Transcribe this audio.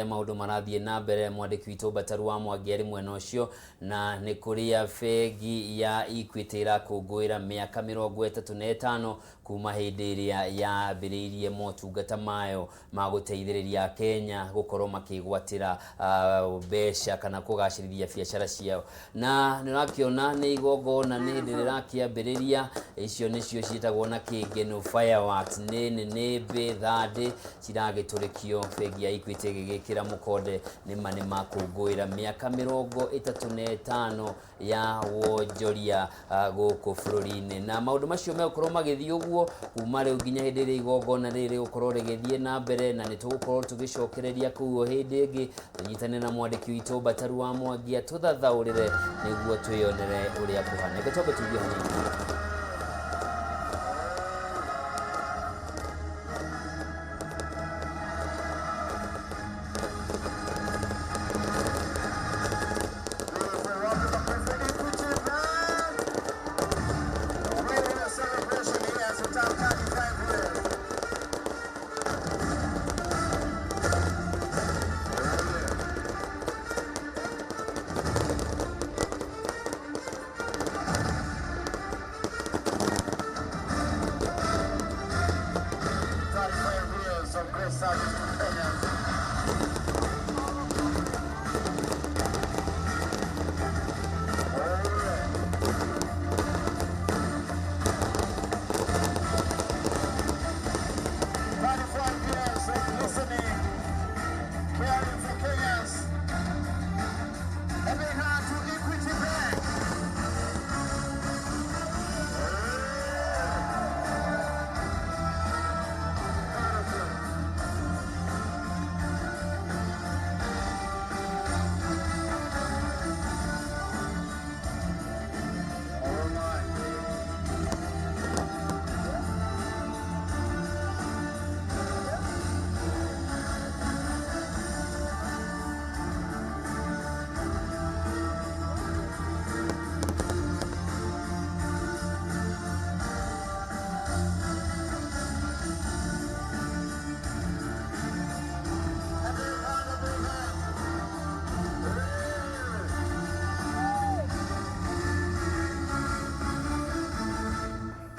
uria maundu marathie na mbere mwandiki witu Bataru wa Mwangeri mwena ucio na ni kuria Bengi ya Equity irakunguira miaka 35 kuma hindi iria yambiriirie motungata mayo ma guteithiriria Kenya gukorwo makigwatira besha kana kugacirithia biashara ciao na nirakiona ni igongona ni hindi rirakiambiriria icio nicio ciitagwo na kingeno fireworks ni thande ciragiturikio Bengi ya Equity gigikira mukonde ni makunguira miaka 35 ya wonjoria guku bururi-ini na maundu macio megukorwo magithii uguo kuma riu nginya hindi ri igongona riri gukorwo rigithie na mbere na nitugukorwo tugicokereria kuo hindi ingi tunyitane na mwandiki witu Bataru wa Mwangeri tuthathaurire niguo twiyonere uria kuhana gatobe tugie hanini. Listening, caring for Kenya.